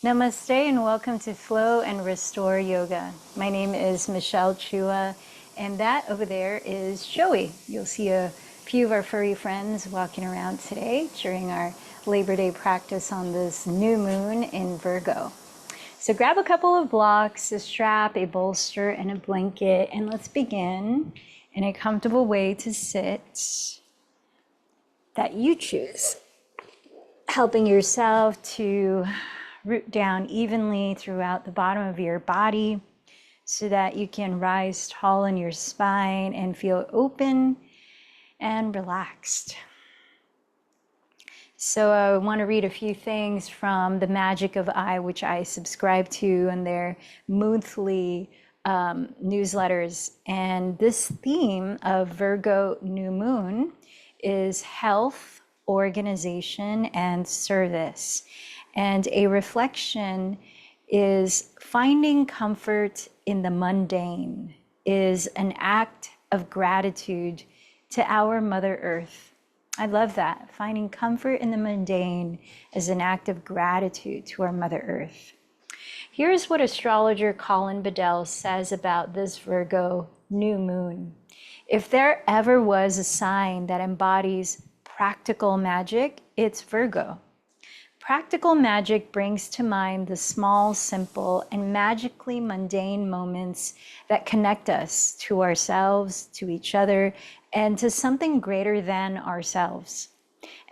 Namaste and welcome to Flow and Restore Yoga. My name is Michelle Chua, and that over there is Joey. You'll see a few of our furry friends walking around today during our Labor Day practice on this new moon in Virgo. So grab a couple of blocks, a strap, a bolster, and a blanket, and let's begin in a comfortable way to sit that you choose, helping yourself to root down evenly throughout the bottom of your body so that you can rise tall in your spine and feel open and relaxed. So I want to read a few things from the Magic of I, which I subscribe to, and their monthly newsletters. And this theme of Virgo new moon is health, organization, and service. And a reflection is finding comfort in the mundane is an act of gratitude to our Mother Earth. I love that. Finding comfort in the mundane is an act of gratitude to our Mother Earth. Here's what astrologer Colin Bedell says about this Virgo new moon. If there ever was a sign that embodies practical magic, it's Virgo. Practical magic brings to mind the small, simple, and magically mundane moments that connect us to ourselves, to each other, and to something greater than ourselves.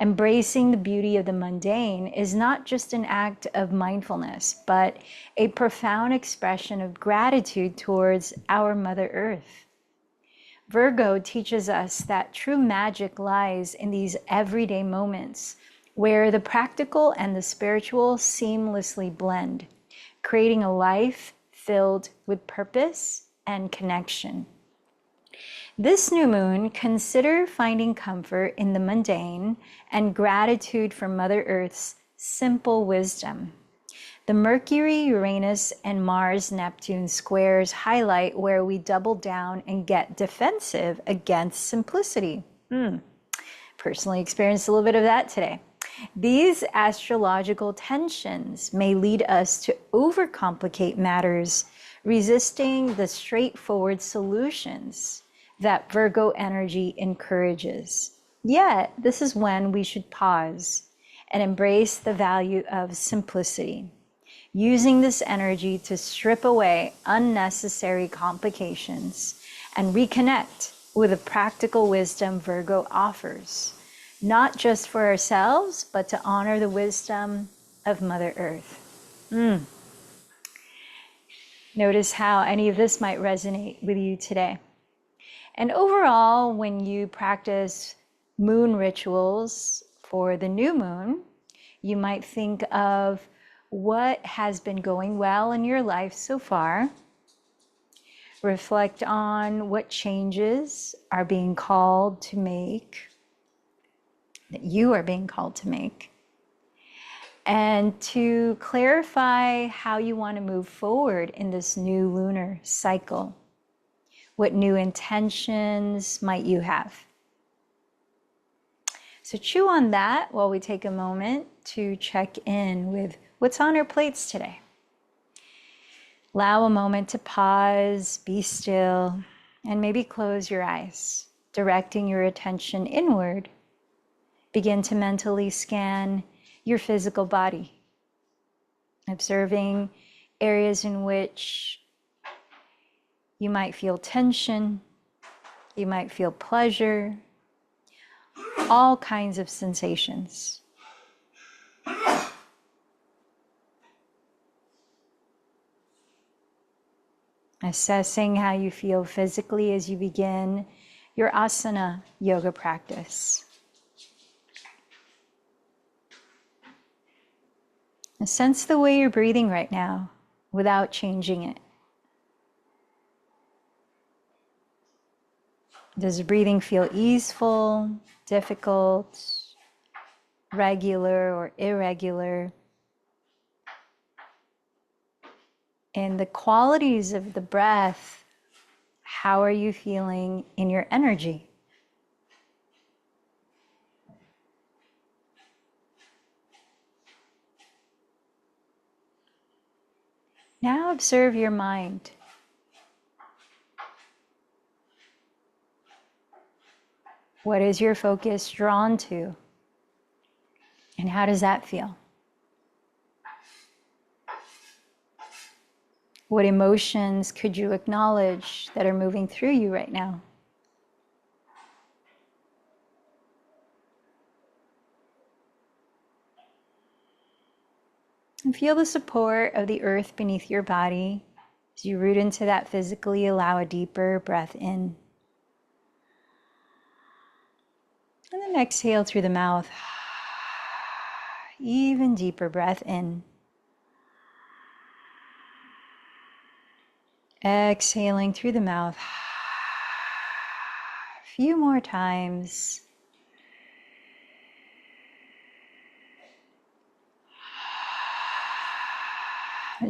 Embracing the beauty of the mundane is not just an act of mindfulness, but a profound expression of gratitude towards our Mother Earth. Virgo teaches us that true magic lies in these everyday moments where the practical and the spiritual seamlessly blend, creating a life filled with purpose and connection. This new moon, consider finding comfort in the mundane and gratitude for Mother Earth's simple wisdom. The Mercury, Uranus, and Mars, Neptune squares highlight where we double down and get defensive against simplicity. Personally experienced a little bit of that today. These astrological tensions may lead us to overcomplicate matters, resisting the straightforward solutions that Virgo energy encourages. Yet, this is when we should pause and embrace the value of simplicity, using this energy to strip away unnecessary complications and reconnect with the practical wisdom Virgo offers, not just for ourselves, but to honor the wisdom of Mother Earth. Notice how any of this might resonate with you today. And overall, when you practice moon rituals for the new moon, you might think of what has been going well in your life so far. Reflect on what changes are being called to make, that you are being called to make, and to clarify how you want to move forward in this new lunar cycle. What new intentions might you have? So chew on that while we take a moment to check in with what's on our plates today. Allow a moment to pause, be still, and maybe close your eyes, directing your attention inward. Begin to mentally scan your physical body, observing areas in which you might feel tension, you might feel pleasure, all kinds of sensations. Assessing how you feel physically as you begin your asana yoga practice. And sense the way you're breathing right now without changing it. Does the breathing feel easeful, difficult, regular, or irregular? And the qualities of the breath, how are you feeling in your energy? Now observe your mind. What is your focus drawn to? And how does that feel? What emotions could you acknowledge that are moving through you right now? And feel the support of the earth beneath your body. As you root into that physically, allow a deeper breath in. And then exhale through the mouth. Even deeper breath in. Exhaling through the mouth. A few more times.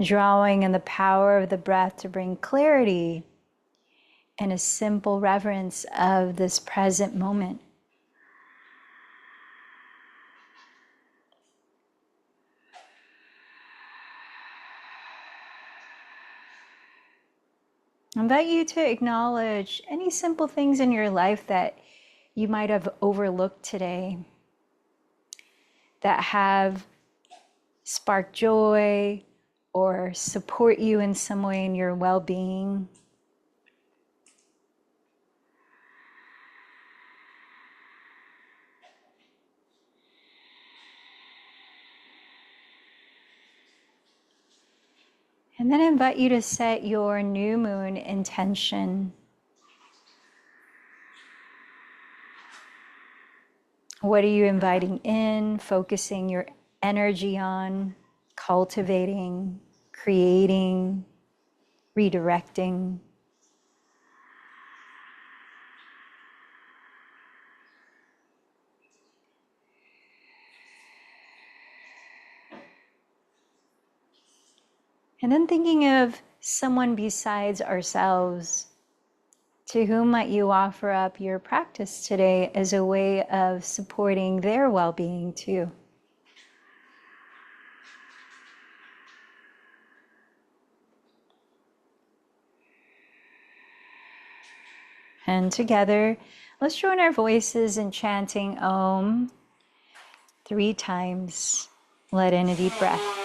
Drawing in the power of the breath to bring clarity and a simple reverence of this present moment. I invite you to acknowledge any simple things in your life that you might have overlooked today that have sparked joy or support you in some way in your well-being. And then I invite you to set your new moon intention. What are you inviting in, focusing your energy on, cultivating, creating, redirecting? And then thinking of someone besides ourselves. To whom might you offer up your practice today as a way of supporting their well-being too? And together, let's join our voices in chanting Om 3 times. Let in a deep breath.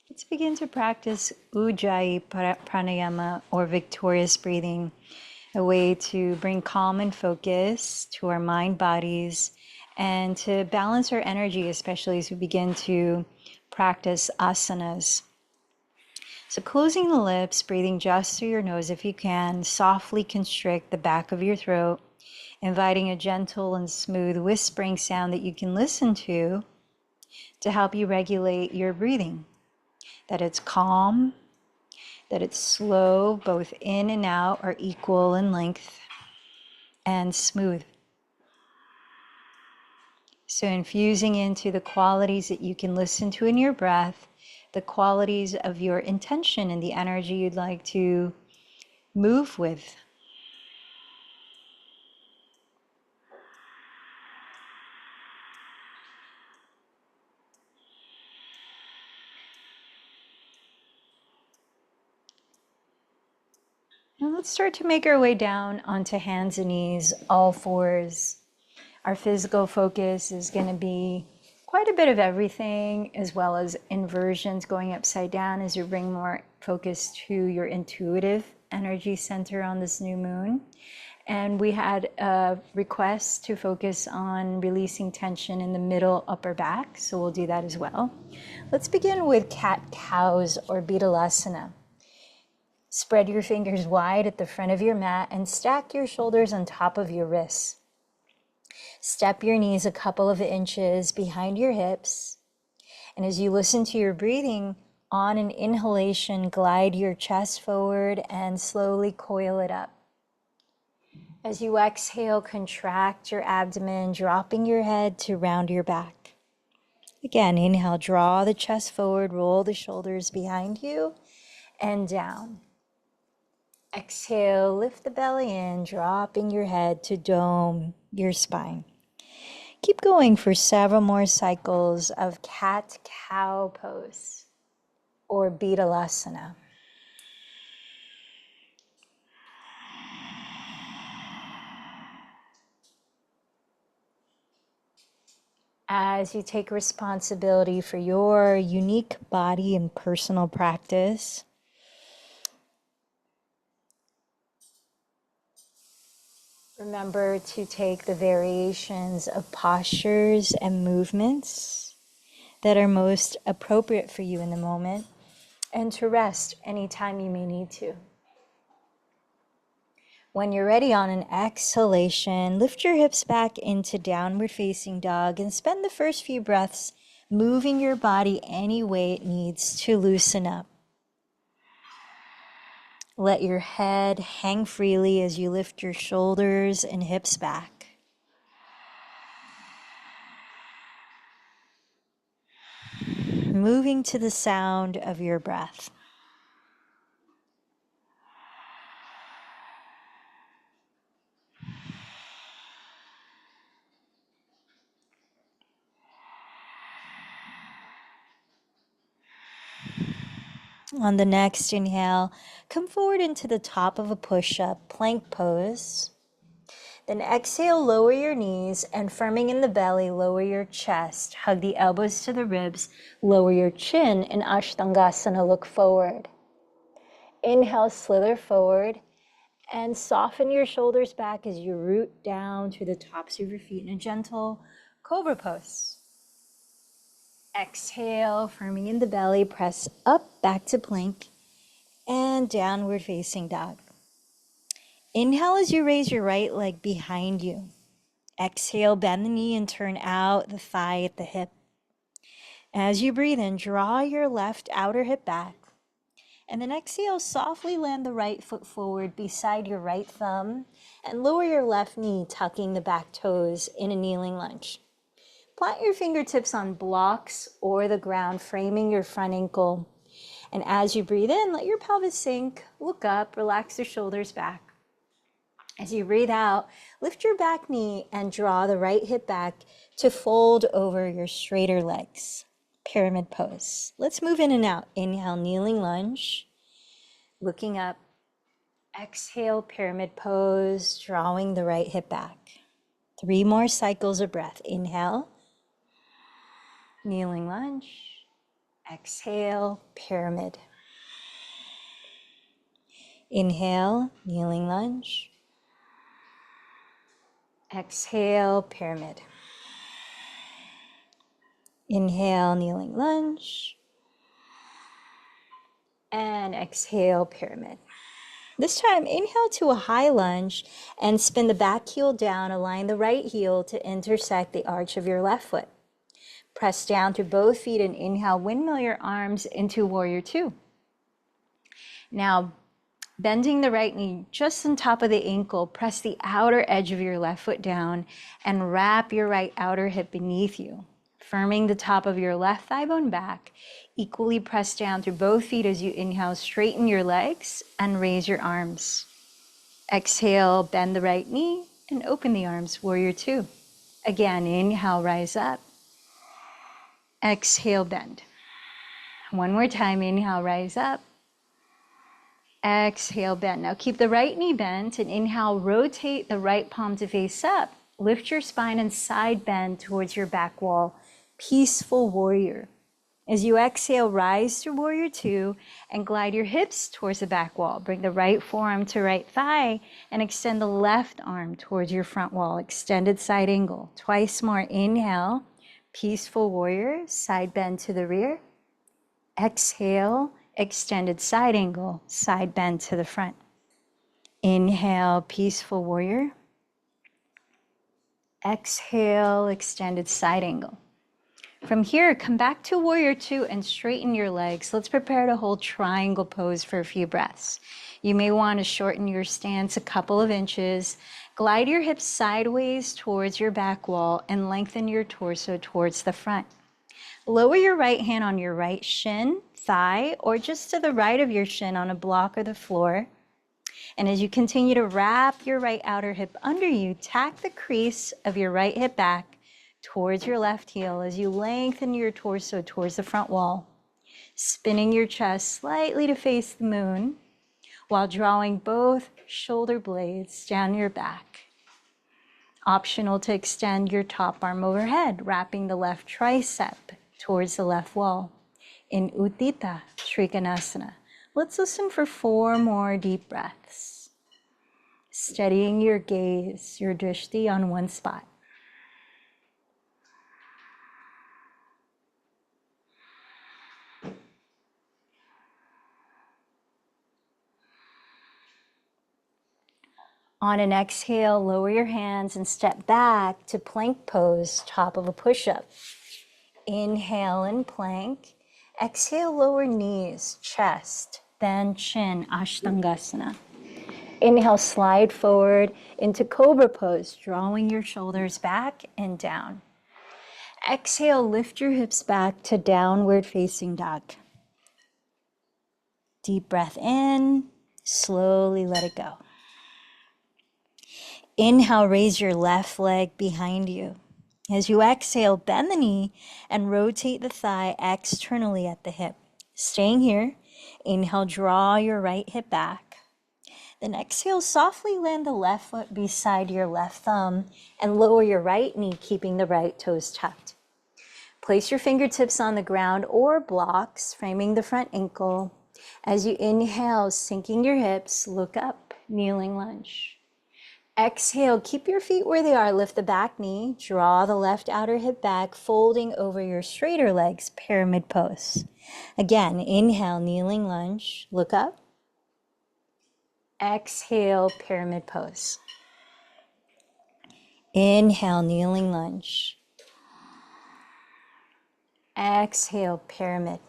Let's begin to practice Ujjayi Pranayama, or victorious breathing, a way to bring calm and focus to our mind bodies and to balance our energy, especially as we begin to practice asanas. So closing the lips, breathing just through your nose if you can, softly constrict the back of your throat, inviting a gentle and smooth whispering sound that you can listen to help you regulate your breathing. That it's calm, that it's slow, both in and out are equal in length, and smooth. So infusing into the qualities that you can listen to in your breath, the qualities of your intention and the energy you'd like to move with. Now let's start to make our way down onto hands and knees, all fours. Our physical focus is going to be quite a bit of everything, as well as inversions going upside down as you bring more focus to your intuitive energy center on this new moon. And we had a request to focus on releasing tension in the middle upper back, so we'll do that as well. Let's begin with cat-cows or Betalasana. Spread your fingers wide at the front of your mat and stack your shoulders on top of your wrists. Step your knees a couple of inches behind your hips. And as you listen to your breathing, on an inhalation, glide your chest forward and slowly coil it up. As you exhale, contract your abdomen, dropping your head to round your back. Again, inhale, draw the chest forward, roll the shoulders behind you and down. Exhale, lift the belly in, dropping your head to dome your spine. Keep going for several more cycles of cat-cow pose or Betalasana. As you take responsibility for your unique body and personal practice, remember to take the variations of postures and movements that are most appropriate for you in the moment, and to rest anytime you may need to. When you're ready, on an exhalation, lift your hips back into downward facing dog and spend the first few breaths moving your body any way it needs to loosen up. Let your head hang freely as you lift your shoulders and hips back. Moving to the sound of your breath. On the next inhale, come forward into the top of a push-up, plank pose. Then exhale, lower your knees, and firming in the belly, lower your chest. Hug the elbows to the ribs, lower your chin, and Ashtangasana, look forward. Inhale, slither forward, and soften your shoulders back as you root down to the tops of your feet in a gentle cobra pose. Exhale, firming in the belly, press up, back to plank, and downward facing dog. Inhale as you raise your right leg behind you. Exhale, bend the knee and turn out the thigh at the hip. As you breathe in, draw your left outer hip back. And then exhale, softly land the right foot forward beside your right thumb and lower your left knee, tucking the back toes in a kneeling lunge. Plant your fingertips on blocks or the ground, framing your front ankle. And as you breathe in, let your pelvis sink, look up, relax your shoulders back. As you breathe out, lift your back knee and draw the right hip back to fold over your straighter legs. Pyramid pose. Let's move in and out. Inhale, kneeling lunge, looking up. Exhale, pyramid pose, drawing the right hip back. 3 more cycles of breath. Inhale, kneeling lunge. Exhale, pyramid. Inhale, kneeling lunge. Exhale, pyramid. Inhale, kneeling lunge. And exhale, pyramid. This time, inhale to a high lunge and spin the back heel down. Align the right heel to intersect the arch of your left foot. Press down through both feet and inhale, windmill your arms into warrior 2. Now, bending the right knee just on top of the ankle, press the outer edge of your left foot down and wrap your right outer hip beneath you. Firming the top of your left thigh bone back, equally press down through both feet as you inhale, straighten your legs and raise your arms. Exhale, bend the right knee and open the arms, warrior 2. Again, inhale, rise up. Exhale, bend. One more time, inhale, rise up. Exhale, bend. Now keep the right knee bent and inhale, rotate the right palm to face up. Lift your spine and side bend towards your back wall Peaceful warrior. As you exhale, rise to warrior two and glide your hips towards the back wall. Bring the right forearm to right thigh and extend the left arm towards your front wall. Extended side angle. Twice more. Inhale, peaceful warrior, side bend to the rear. Exhale, extended side angle, side bend to the front. Inhale, peaceful warrior. Exhale, extended side angle. From here, come back to warrior two and straighten your legs. Let's prepare to hold triangle pose for a few breaths. You may want to shorten your stance a couple of inches. Glide your hips sideways towards your back wall and lengthen your torso towards the front. Lower your right hand on your right shin, thigh, or just to the right of your shin on a block or the floor. And as you continue to wrap your right outer hip under you, tack the crease of your right hip back towards your left heel as you lengthen your torso towards the front wall, spinning your chest slightly to face the moon while drawing both shoulder blades down your back. Optional to extend your top arm overhead, wrapping the left tricep towards the left wall. In Utthita Trikonasana. Let's listen for 4 more deep breaths. Steadying your gaze, your drishti on one spot. On an exhale, lower your hands and step back to plank pose, top of a push-up. Inhale in plank. Exhale, lower knees, chest, then chin, Ashtangasana. Inhale, slide forward into cobra pose, drawing your shoulders back and down. Exhale, lift your hips back to downward facing dog. Deep breath in, slowly let it go. Inhale, raise your left leg behind you. As you exhale, bend the knee and rotate the thigh externally at the hip. Staying here, inhale, draw your right hip back. Then exhale, softly land the left foot beside your left thumb and lower your right knee, keeping the right toes tucked. Place your fingertips on the ground or blocks, framing the front ankle. As you inhale, sinking your hips, look up, kneeling lunge. Exhale, keep your feet where they are. Lift the back knee, draw the left outer hip back, folding over your straighter legs, pyramid pose. Again, inhale, kneeling lunge, look up. Exhale, pyramid pose. Inhale, kneeling lunge. Exhale, pyramid.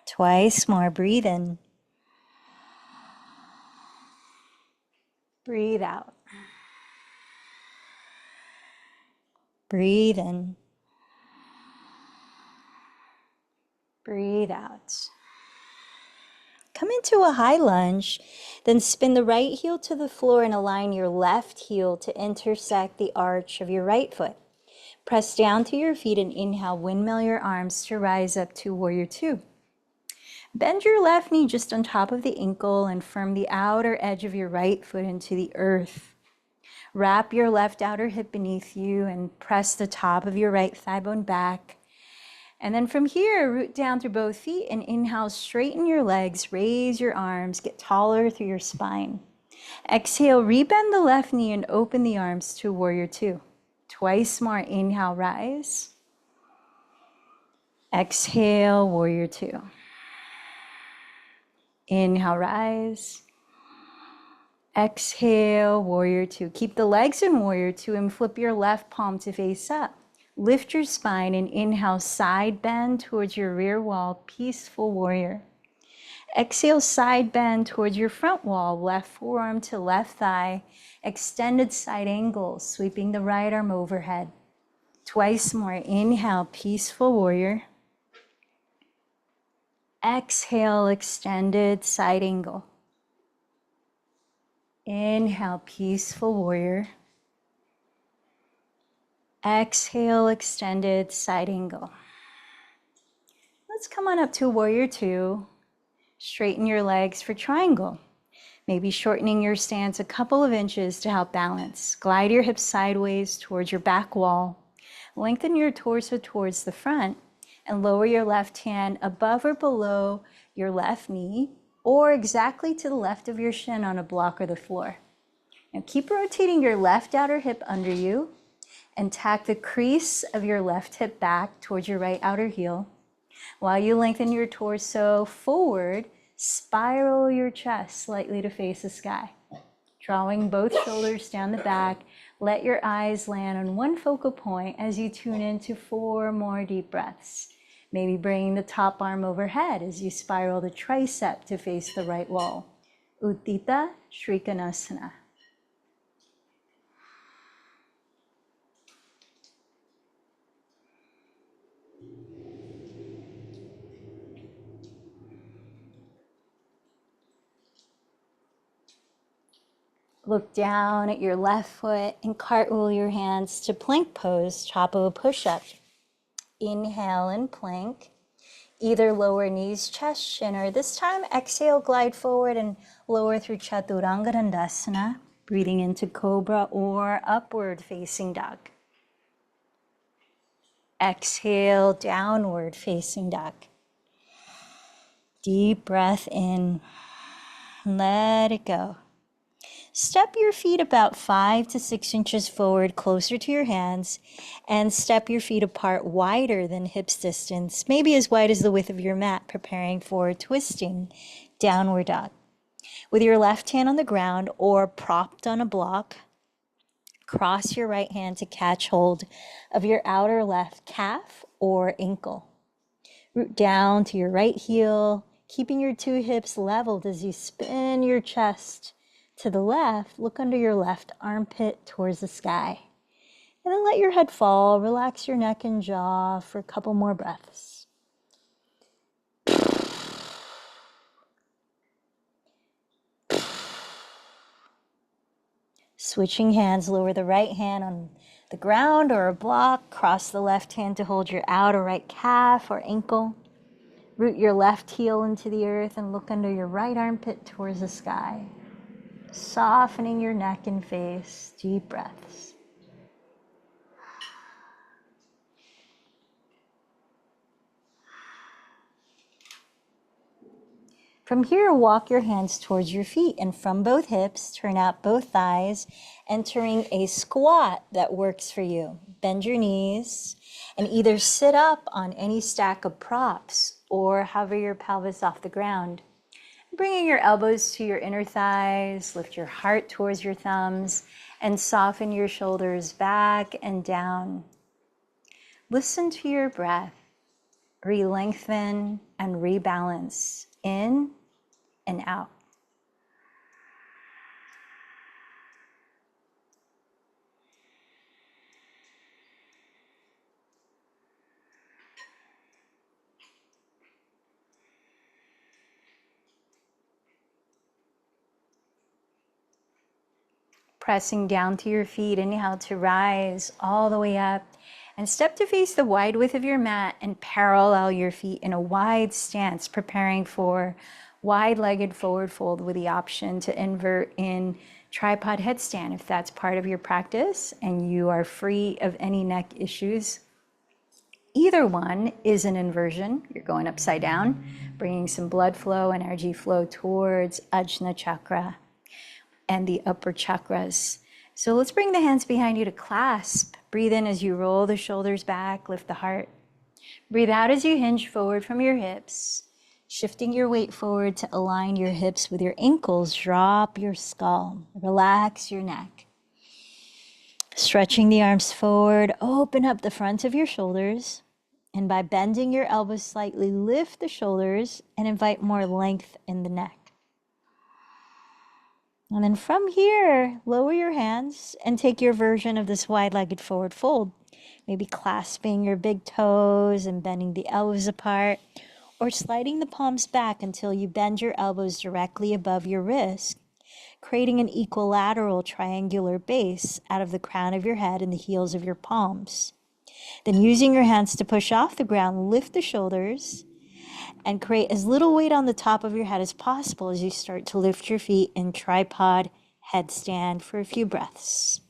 Twice more, breathe in. Breathe out. Breathe in. Breathe out. Come into a high lunge, then spin the right heel to the floor and align your left heel to intersect the arch of your right foot. Press down to your feet and inhale, windmill your arms to rise up to warrior two. Bend your left knee just on top of the ankle and firm the outer edge of your right foot into the earth. Wrap your left outer hip beneath you and press the top of your right thigh bone back. And then from here, root down through both feet and inhale, straighten your legs, raise your arms, get taller through your spine. Exhale, rebend the left knee and open the arms to warrior two. Twice more, inhale, rise. Exhale, warrior two. Inhale, rise. Exhale, warrior two. Keep the legs in warrior two and flip your left palm to face up. Lift your spine and inhale, side bend towards your rear wall, peaceful warrior. Exhale, side bend towards your front wall, left forearm to left thigh, extended side angle, sweeping the right arm overhead. Twice more, inhale, peaceful warrior. Exhale, extended side angle. Inhale, peaceful warrior. Exhale, extended side angle. Let's come on up to warrior two. Straighten your legs for triangle. Maybe shortening your stance a couple of inches to help balance. Glide your hips sideways towards your back wall. Lengthen your torso towards the front and lower your left hand above or below your left knee or exactly to the left of your shin on a block or the floor. Now keep rotating your left outer hip under you and tack the crease of your left hip back towards your right outer heel. While you lengthen your torso forward, spiral your chest slightly to face the sky. Drawing both shoulders down the back, let your eyes land on one focal point as you tune into 4 more deep breaths. Maybe bringing the top arm overhead as you spiral the tricep to face the right wall. Utthita Srikonasana. Look down at your left foot and cartwheel your hands to plank pose, top of a push-up. Inhale and plank. Either lower knees, chest, shin, or this time exhale, glide forward and lower through Chaturanga Dandasana, breathing into Cobra or upward facing dog. Exhale, downward facing dog. Deep breath in, let it go. Step your feet about 5 to 6 inches forward, closer to your hands, and step your feet apart wider than hips distance, maybe as wide as the width of your mat, preparing for twisting downward dog. With your left hand on the ground or propped on a block, cross your right hand to catch hold of your outer left calf or ankle. Root down to your right heel, keeping your 2 hips leveled as you spin your chest to the left. Look under your left armpit towards the sky. And then let your head fall. Relax your neck and jaw for a couple more breaths. Switching hands, lower the right hand on the ground or a block. Cross the left hand to hold your outer right calf or ankle. Root your left heel into the earth and look under your right armpit towards the sky. Softening your neck and face, deep breaths. From here, walk your hands towards your feet and from both hips, turn out both thighs, entering a squat that works for you. Bend your knees and either sit up on any stack of props or hover your pelvis off the ground. Bringing your elbows to your inner thighs, lift your heart towards your thumbs, and soften your shoulders back and down. Listen to your breath. Re-lengthen and rebalance in and out. Pressing down to your feet, inhale to rise all the way up and step to face the wide width of your mat and parallel your feet in a wide stance, preparing for wide-legged forward fold with the option to invert in tripod headstand if that's part of your practice and you are free of any neck issues. Either one is an inversion. You're going upside down, bringing some blood flow, energy flow towards Ajna chakra and the upper chakras. So let's bring the hands behind you to clasp. Breathe in as you roll the shoulders back, lift the heart. Breathe out as you hinge forward from your hips, shifting your weight forward to align your hips with your ankles. Drop your skull, relax your neck. Stretching the arms forward, open up the front of your shoulders. And by bending your elbows slightly, lift the shoulders and invite more length in the neck. And then from here, lower your hands and take your version of this wide-legged forward fold. Maybe clasping your big toes and bending the elbows apart, or sliding the palms back until you bend your elbows directly above your wrist, creating an equilateral triangular base out of the crown of your head and the heels of your palms. Then using your hands to push off the ground, lift the shoulders and create as little weight on the top of your head as possible as you start to lift your feet in tripod headstand for a few breaths.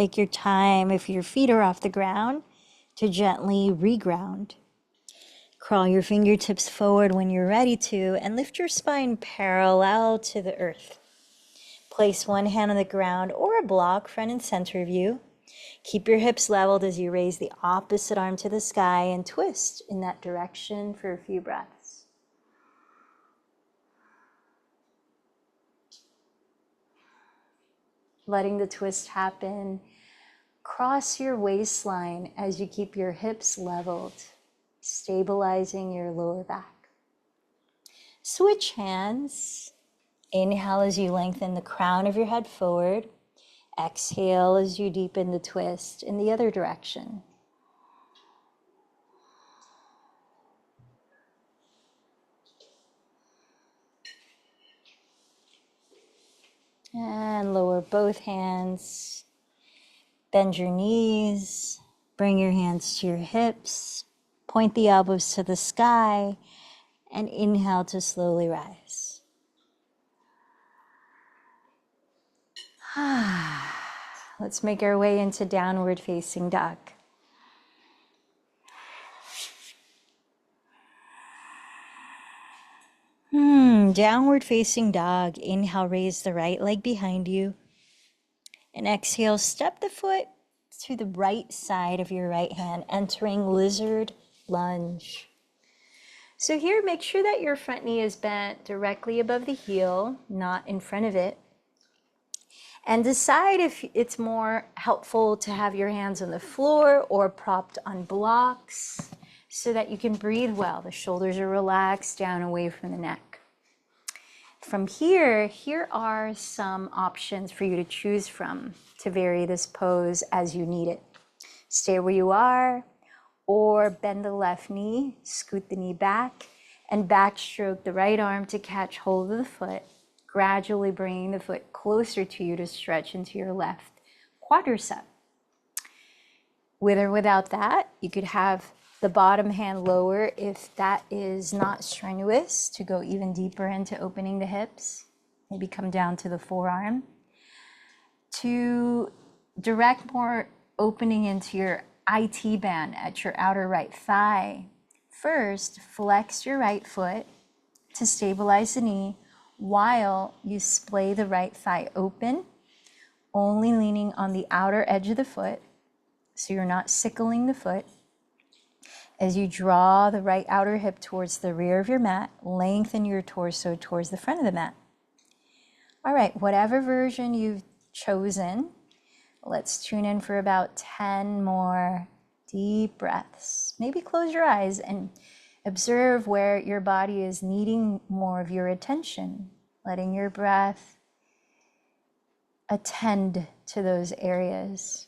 Take your time, if your feet are off the ground, to gently reground. Crawl your fingertips forward when you're ready to, and lift your spine parallel to the earth. Place one hand on the ground or a block front and center of you. Keep your hips leveled as you raise the opposite arm to the sky and twist in that direction for a few breaths. Letting the twist happen, cross your waistline as you keep your hips leveled, stabilizing your lower back. Switch hands. Inhale as you lengthen the crown of your head forward. Exhale as you deepen the twist in the other direction. And lower both hands. Bend your knees. Bring your hands to your hips. Point the elbows to the sky. And inhale to slowly rise. Let's make our way into downward facing dog. Downward facing dog. Inhale, raise the right leg behind you. And exhale, step the foot to the right side of your right hand, entering lizard lunge. So here, make sure that your front knee is bent directly above the heel, not in front of it. And decide if it's more helpful to have your hands on the floor or propped on blocks so that you can breathe well. The shoulders are relaxed down away from the neck. From here are some options for you to choose from to vary this pose as you need it. Stay where you are, or bend the left knee, scoot the knee back, and backstroke the right arm to catch hold of the foot, gradually bringing the foot closer to you to stretch into your left quadricep. With or without that, you could have the bottom hand lower if that is not strenuous, to go even deeper into opening the hips. Maybe come down to the forearm. To direct more opening into your IT band at your outer right thigh, first flex your right foot to stabilize the knee while you splay the right thigh open, only leaning on the outer edge of the foot so you're not sickling the foot. As you draw the right outer hip towards the rear of your mat, lengthen your torso towards the front of the mat. All right, whatever version you've chosen, let's tune in for about 10 more deep breaths. Maybe close your eyes and observe where your body is needing more of your attention, letting your breath attend to those areas.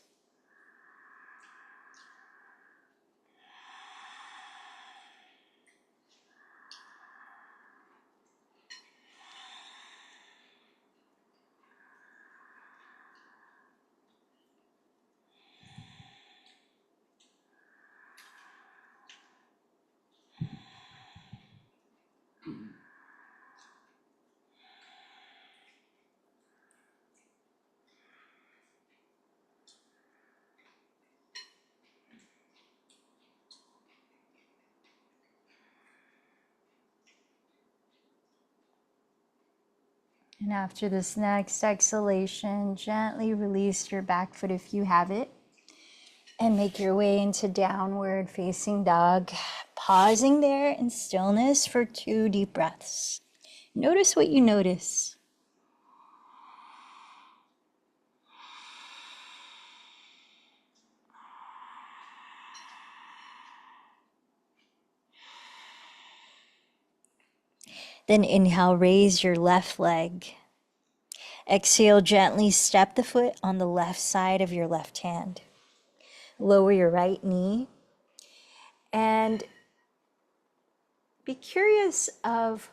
And after this next exhalation, gently release your back foot if you have it, and make your way into downward facing dog, pausing there in stillness for 2 deep breaths. Notice what you notice. Then inhale, raise your left leg. Exhale, gently step the foot on the left side of your left hand. Lower your right knee and be curious of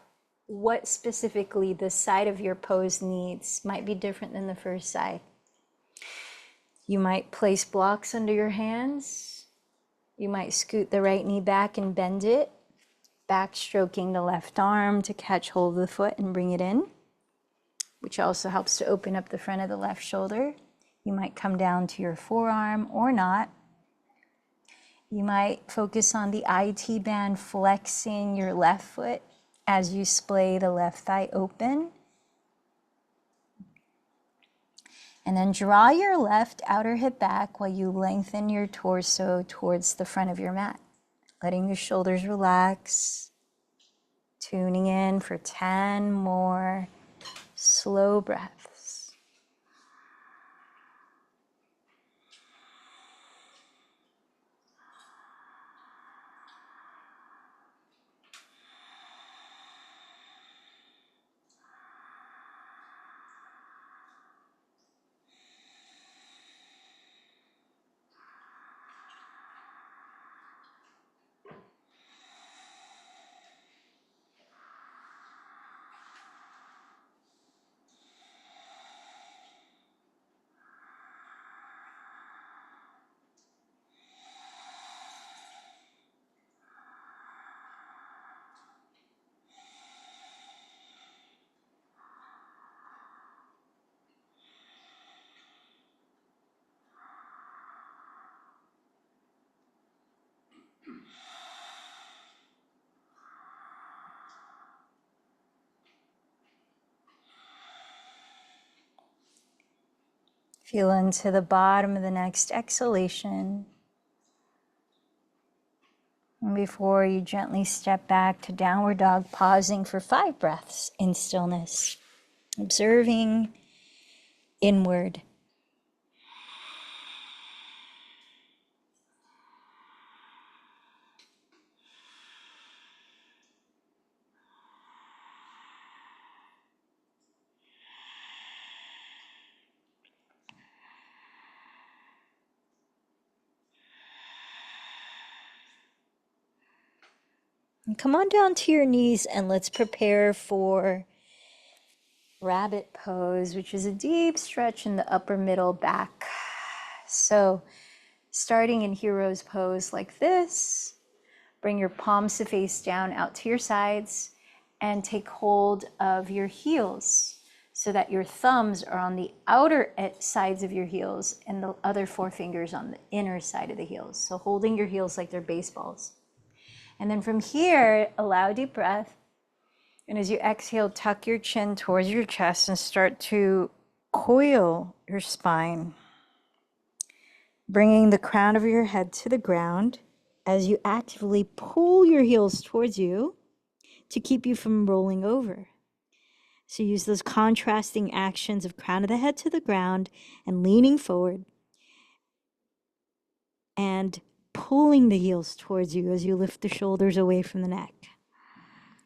what specifically the side of your pose needs. Might be different than the first side. You might place blocks under your hands. You might scoot the right knee back and bend it, backstroking the left arm to catch hold of the foot and bring it in, which also helps to open up the front of the left shoulder. You might come down to your forearm or not. You might focus on the IT band, flexing your left foot as you splay the left thigh open. And then draw your left outer hip back while you lengthen your torso towards the front of your mat. Letting the shoulders relax. Tuning in for 10 more slow breaths. Feel into the bottom of the next exhalation. And before you gently step back to downward dog, pausing for 5 breaths in stillness, observing inward. And come on down to your knees and let's prepare for rabbit pose, which is a deep stretch in the upper middle back. So starting in hero's pose like this, bring your palms to face down out to your sides and take hold of your heels so that your thumbs are on the outer sides of your heels and the other 4 fingers on the inner side of the heels. So holding your heels like they're baseballs. And then from here, allow a deep breath. And as you exhale, tuck your chin towards your chest and start to coil your spine, bringing the crown of your head to the ground as you actively pull your heels towards you to keep you from rolling over. So use those contrasting actions of crown of the head to the ground and leaning forward and pulling the heels towards you as you lift the shoulders away from the neck.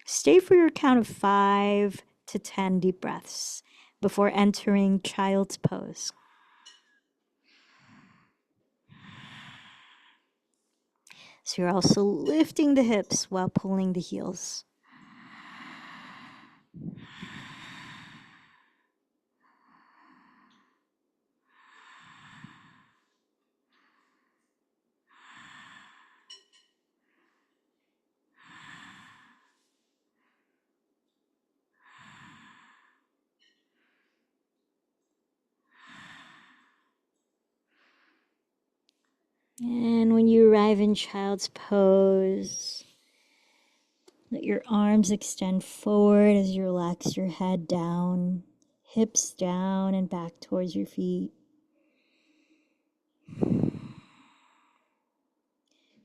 Stay for your count of 5 to 10 deep breaths before entering child's pose. So you're also lifting the hips while pulling the heels. And when you arrive in child's pose, let your arms extend forward as you relax your head down, hips down and back towards your feet.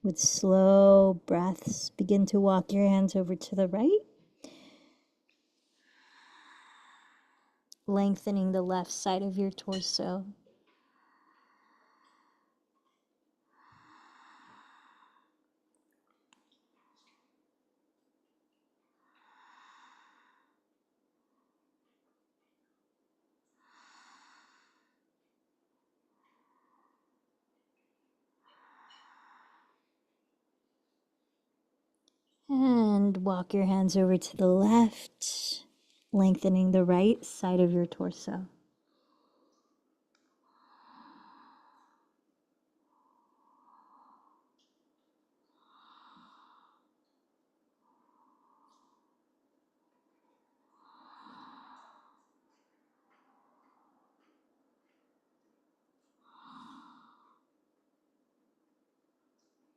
With slow breaths, begin to walk your hands over to the right, lengthening the left side of your torso. And walk your hands over to the left, lengthening the right side of your torso.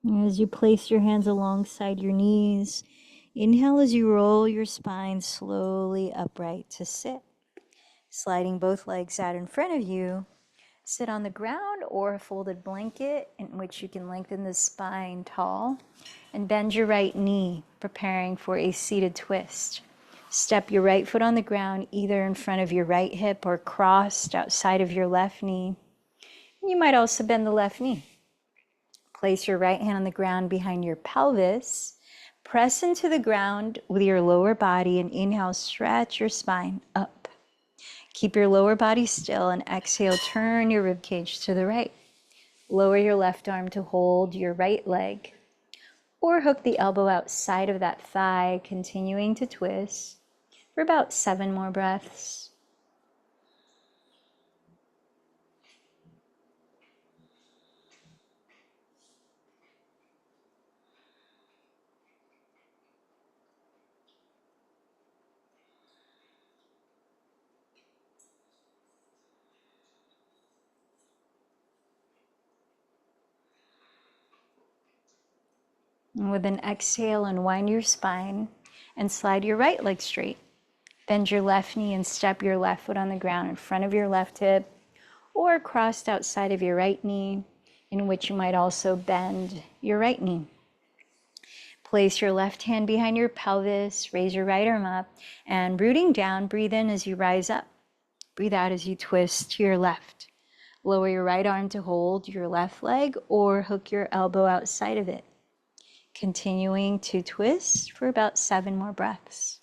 As you place your hands alongside your knees, inhale as you roll your spine slowly upright to sit. Sliding both legs out in front of you, sit on the ground or a folded blanket in which you can lengthen the spine tall and bend your right knee, preparing for a seated twist. Step your right foot on the ground, either in front of your right hip or crossed outside of your left knee. You might also bend the left knee. Place your right hand on the ground behind your pelvis. Press into the ground with your lower body and inhale, stretch your spine up. Keep your lower body still and exhale, turn your ribcage to the right. Lower your left arm to hold your right leg or hook the elbow outside of that thigh, continuing to twist for about 7 more breaths. And with an exhale, unwind your spine and slide your right leg straight. Bend your left knee and step your left foot on the ground in front of your left hip or crossed outside of your right knee, in which you might also bend your right knee. Place your left hand behind your pelvis, raise your right arm up, and rooting down, breathe in as you rise up. Breathe out as you twist to your left. Lower your right arm to hold your left leg or hook your elbow outside of it. Continuing to twist for about 7 more breaths.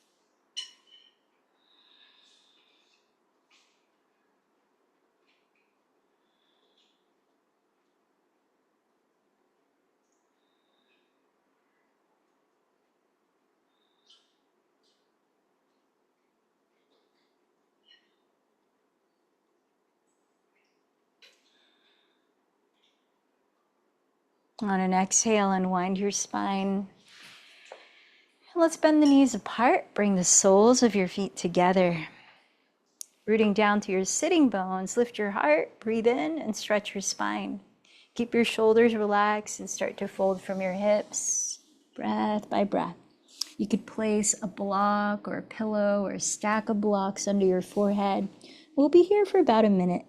On an exhale, unwind your spine. Let's bend the knees apart. Bring the soles of your feet together. Rooting down to your sitting bones, lift your heart, breathe in, and stretch your spine. Keep your shoulders relaxed and start to fold from your hips, breath by breath. You could place a block or a pillow or a stack of blocks under your forehead. We'll be here for about a minute.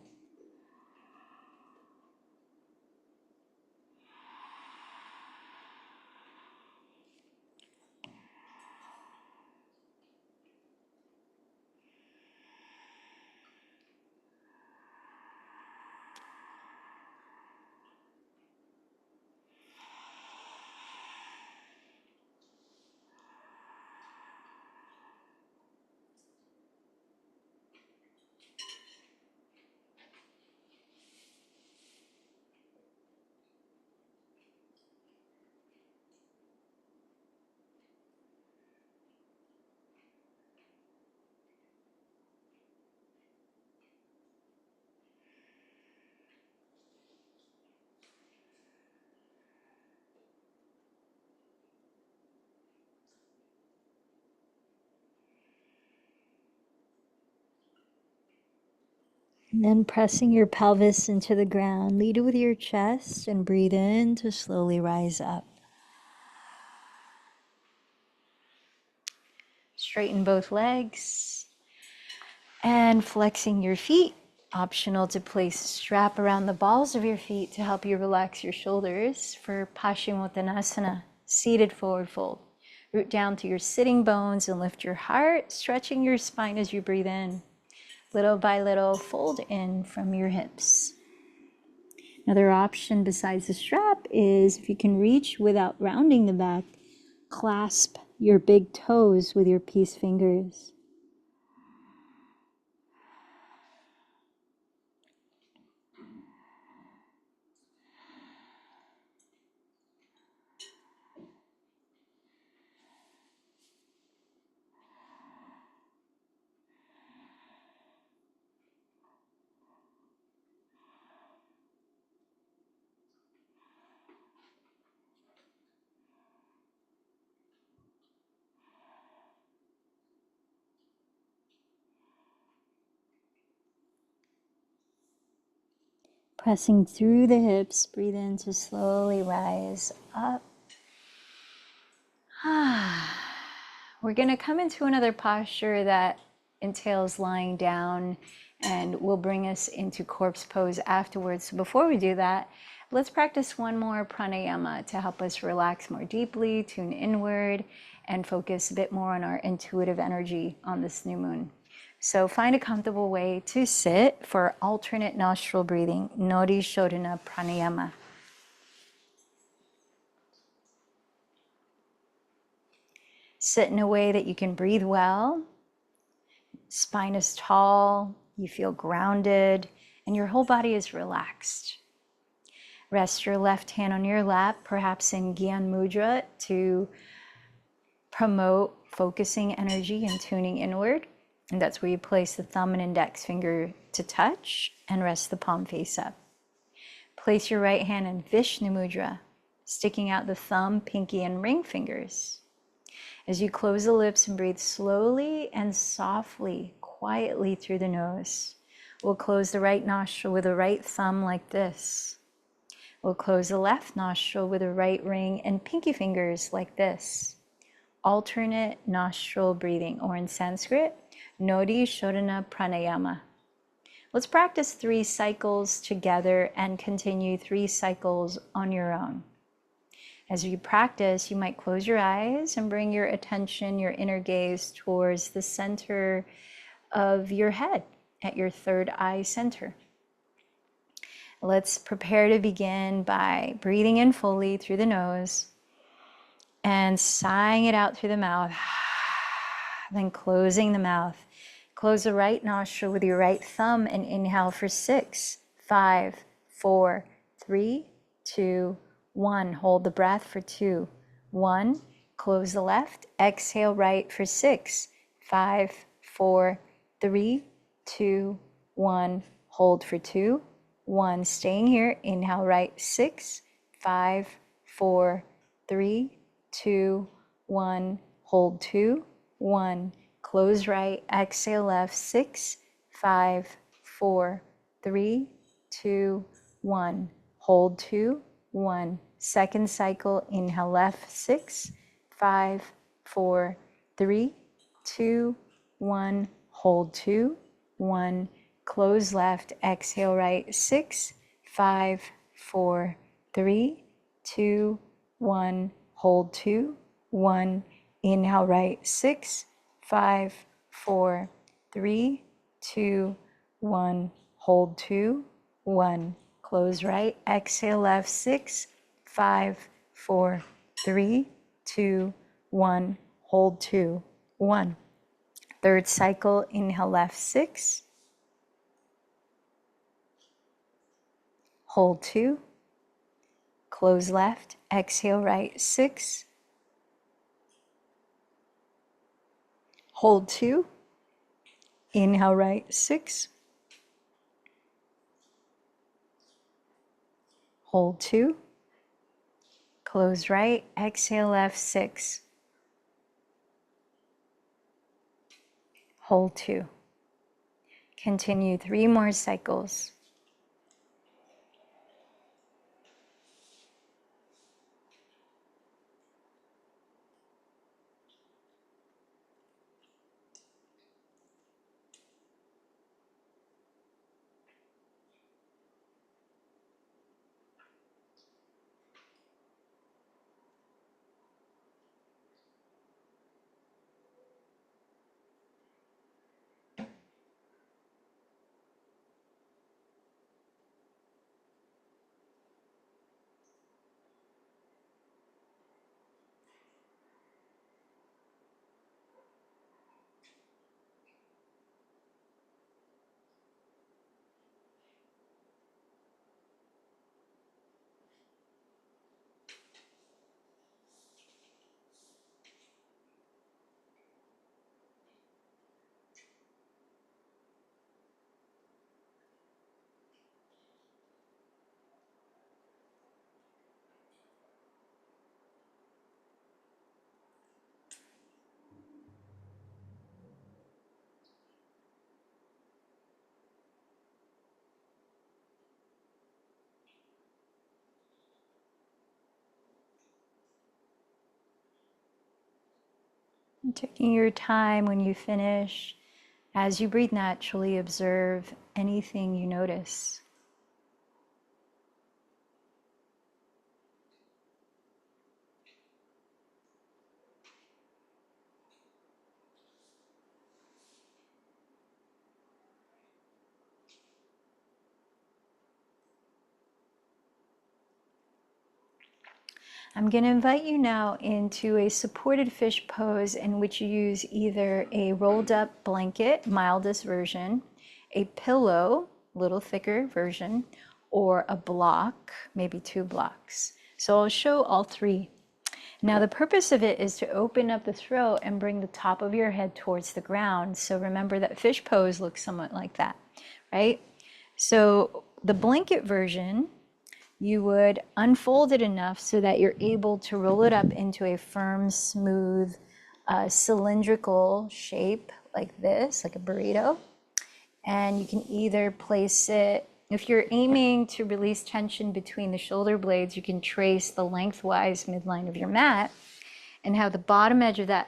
And then pressing your pelvis into the ground, lead with your chest and breathe in to slowly rise up. Straighten both legs and flexing your feet. Optional to place a strap around the balls of your feet to help you relax your shoulders for Paschimottanasana, seated forward fold. Root down to your sitting bones and lift your heart, stretching your spine as you breathe in. Little by little, fold in from your hips. Another option besides the strap is if you can reach without rounding the back, clasp your big toes with your peace fingers. Pressing through the hips, breathe in to slowly rise up. We're going to come into another posture that entails lying down and will bring us into corpse pose afterwards. So before we do that, let's practice one more pranayama to help us relax more deeply, tune inward, and focus a bit more on our intuitive energy on this new moon. So find a comfortable way to sit for alternate nostril breathing, Nodi Shodhana Pranayama. Sit in a way that you can breathe well, spine is tall, you feel grounded, and your whole body is relaxed. Rest your left hand on your lap, perhaps in Gyan Mudra, to promote focusing energy and tuning inward. And that's where you place the thumb and index finger to touch and rest the palm face up. Place your right hand in Vishnu Mudra, sticking out the thumb, pinky, and ring fingers. As you close the lips and breathe slowly and softly, quietly through the nose. We'll close the right nostril with the right thumb like this. We'll close the left nostril with the right ring and pinky fingers like this. Alternate nostril breathing, or in Sanskrit, Nodi Shodhana Pranayama. Let's practice 3 cycles together and continue 3 cycles on your own. As you practice, you might close your eyes and bring your attention, your inner gaze towards the center of your head, at your third eye center. Let's prepare to begin by breathing in fully through the nose and sighing it out through the mouth, then closing the mouth. Close the right nostril with your right thumb and inhale for 6, 5, 4, 3, 2, 1. Hold the breath for 2, 1. Close the left. Exhale right for 6, 5, 4, 3, 2, 1. Hold for 2, 1. Staying here. Inhale right. 6, 5, 4, 3, 2, 1. Hold 2, 1. Close right. Exhale left. 6, 5, 4, 3, 2, 1. Hold 2, 1. Second cycle. Inhale left. 6, 5, 4, 3, 2, 1. Hold 2, 1. Close left. Exhale right. 6, 5, 4, 3, 2, 1. Hold 2, 1. Inhale right. 6, 5, 4, 3, 2, 1. Hold 2, 1. Close right. Exhale left. 6, 5, 4, 3, 2, 1. Hold 2, 1. Third cycle. Inhale left. 6. Hold 2. Close left. Exhale right. 6. Hold 2. Inhale right. 6. Hold 2. Close right. Exhale left. 6. Hold 2. Continue 3 more cycles. And taking your time when you finish, as you breathe naturally, observe anything you notice. I'm going to invite you now into a supported fish pose in which you use either a rolled up blanket, mildest version, a pillow, little thicker version, or a block, maybe 2 blocks. So I'll show all 3. Now the purpose of it is to open up the throat and bring the top of your head towards the ground. So remember that fish pose looks somewhat like that, right? So the blanket version, you would unfold it enough so that you're able to roll it up into a firm, smooth, cylindrical shape like this, like a burrito. And you can either place it, if you're aiming to release tension between the shoulder blades, you can trace the lengthwise midline of your mat and have the bottom edge of that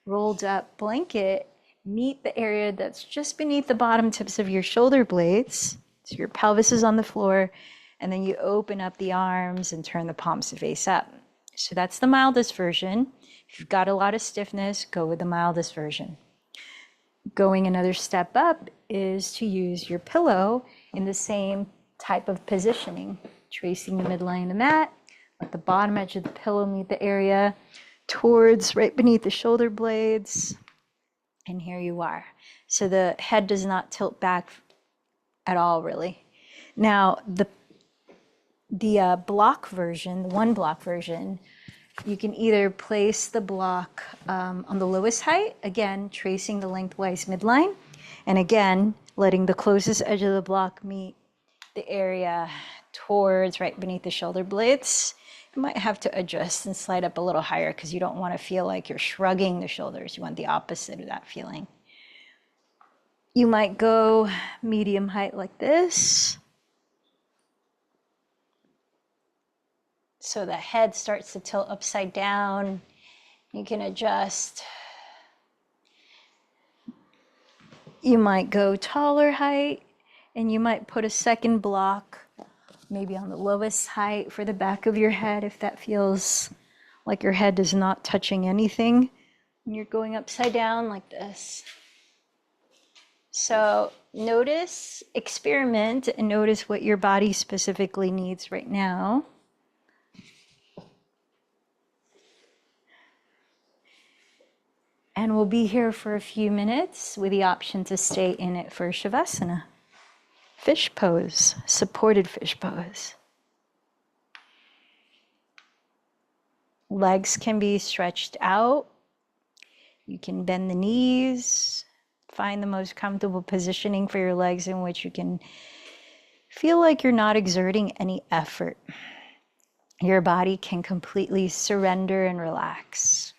rolled up blanket meet the area that's just beneath the bottom tips of your shoulder blades. So your pelvis is on the floor, and then you open up the arms and turn the palms to face up. So that's the mildest version. If you've got a lot of stiffness, go with the mildest version. Going another step up is to use your pillow in the same type of positioning, tracing the midline of the mat, let the bottom edge of the pillow meet the area towards right beneath the shoulder blades, and here you are. So the head does not tilt back at all, really. Now, the block version, the 1 block version, you can either place the block on the lowest height, again, tracing the lengthwise midline, and again, letting the closest edge of the block meet the area towards right beneath the shoulder blades. You might have to adjust and slide up a little higher because you don't want to feel like you're shrugging the shoulders. You want the opposite of that feeling. You might go medium height like this. So the head starts to tilt upside down. You can adjust. You might go taller height, and you might put a second block maybe on the lowest height for the back of your head if that feels like your head is not touching anything when you're going upside down like this. So notice, experiment, and notice what your body specifically needs right now. And we'll be here for a few minutes with the option to stay in it for Shavasana. Fish pose, supported fish pose. Legs can be stretched out. You can bend the knees. Find the most comfortable positioning for your legs in which you can feel like you're not exerting any effort. Your body can completely surrender and relax.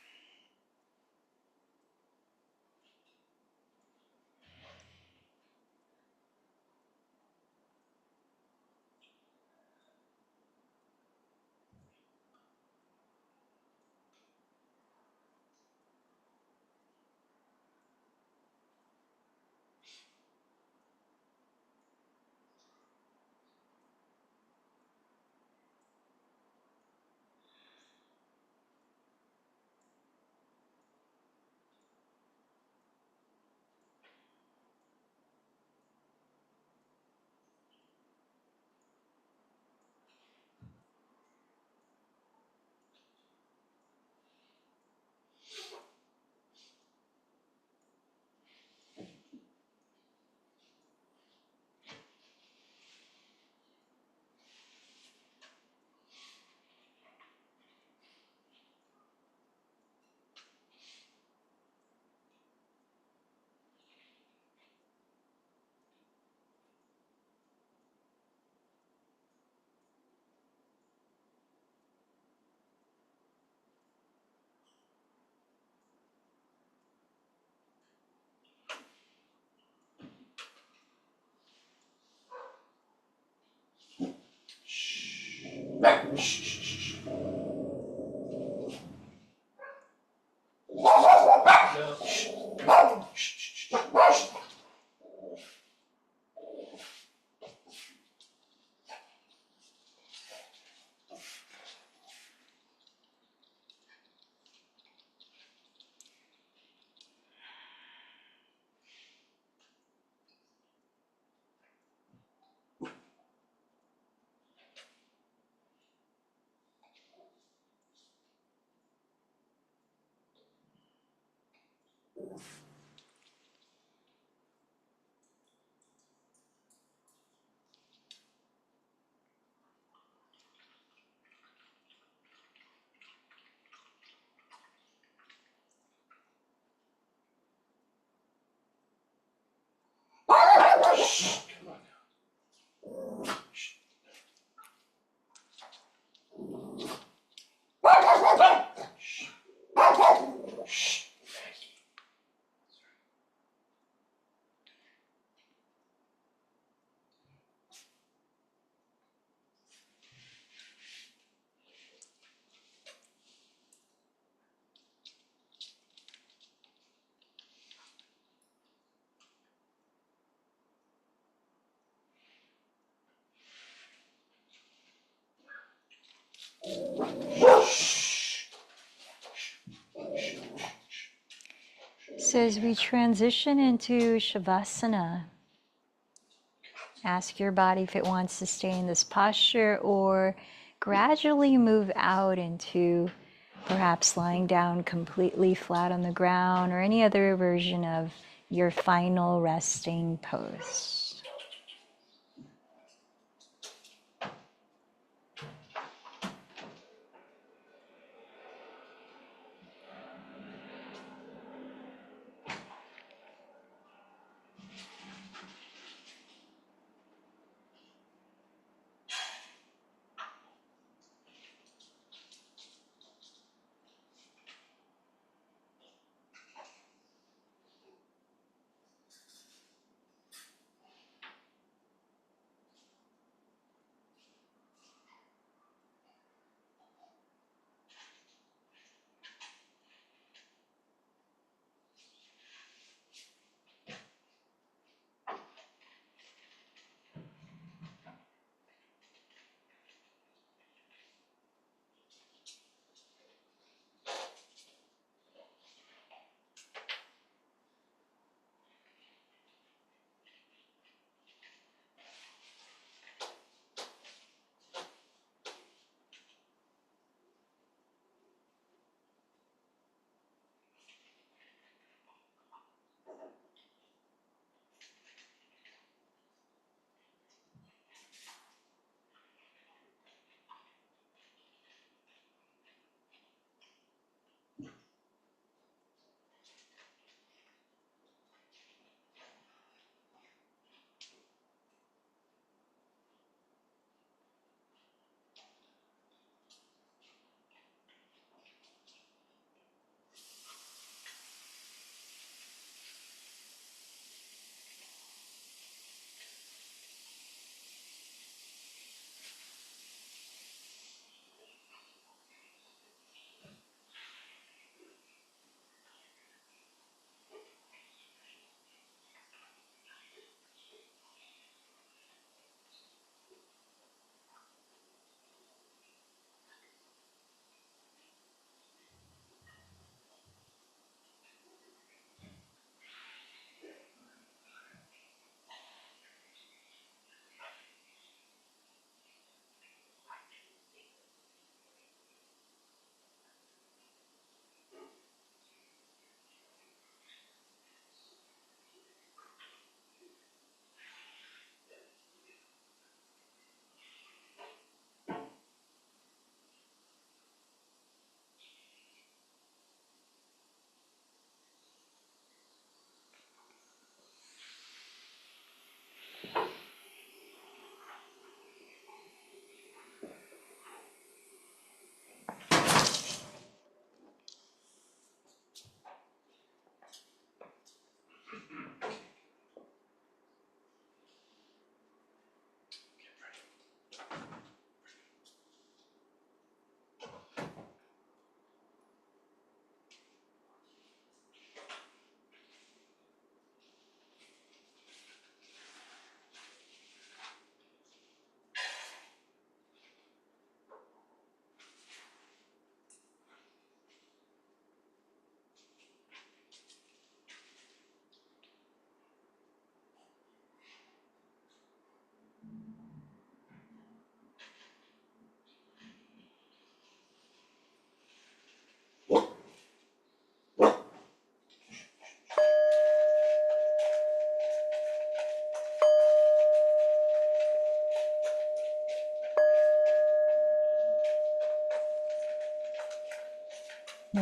So as we transition into Shavasana, ask your body if it wants to stay in this posture or gradually move out into perhaps lying down completely flat on the ground or any other version of your final resting pose.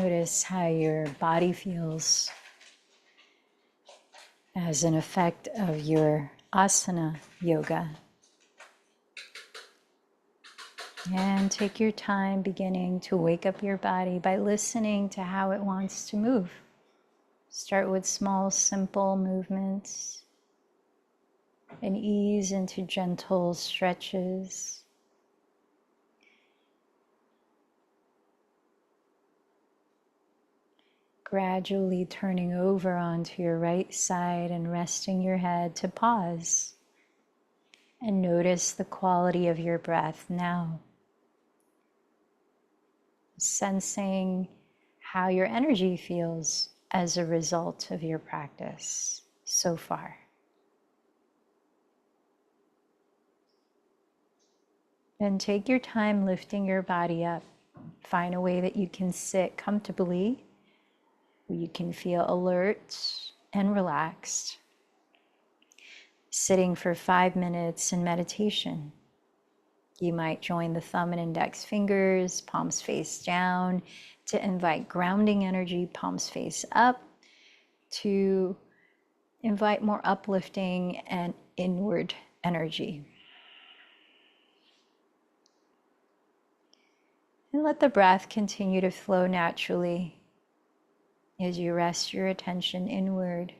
Notice how your body feels as an effect of your asana yoga. And take your time beginning to wake up your body by listening to how it wants to move. Start with small, simple movements and ease into gentle stretches. Gradually turning over onto your right side and resting your head to pause and notice the quality of your breath now. Sensing how your energy feels as a result of your practice so far. Then take your time lifting your body up. Find a way that you can sit comfortably, where you can feel alert and relaxed. Sitting for 5 minutes in meditation. You might join the thumb and index fingers, palms face down, to invite grounding energy, palms face up, to invite more uplifting and inward energy. And let the breath continue to flow naturally as you rest your attention inward.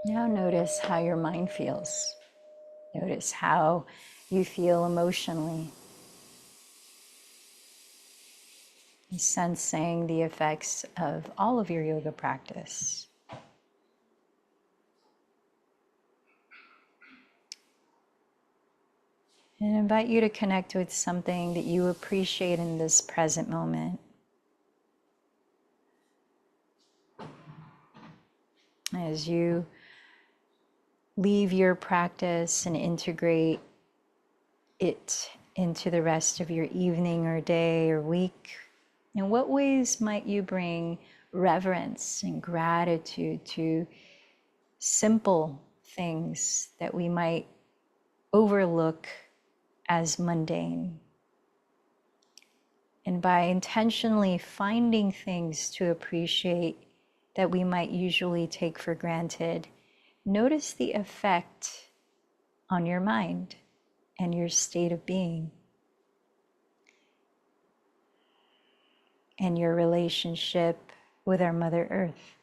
Now notice how your mind feels. Notice how you feel emotionally. Sensing the effects of all of your yoga practice. And I invite you to connect with something that you appreciate in this present moment. As you leave your practice and integrate it into the rest of your evening or day or week, in what ways might you bring reverence and gratitude to simple things that we might overlook as mundane? And by intentionally finding things to appreciate that we might usually take for granted, notice the effect on your mind and your state of being and your relationship with our Mother Earth.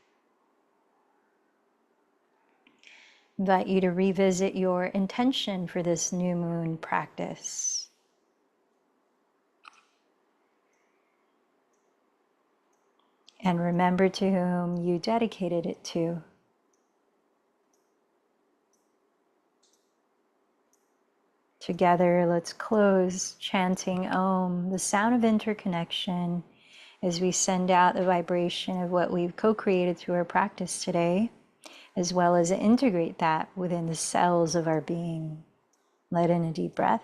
I invite you to revisit your intention for this new moon practice. And remember to whom you dedicated it to. Together, let's close chanting Om, the sound of interconnection, as we send out the vibration of what we've co-created through our practice today, as well as integrate that within the cells of our being. Let in a deep breath.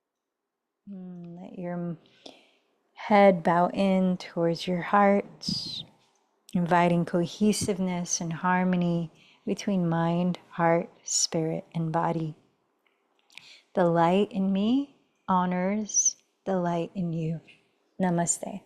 Let your head bow in towards your heart, inviting cohesiveness and harmony between mind, heart, spirit, and body. The light in me honors the light in you. Namaste.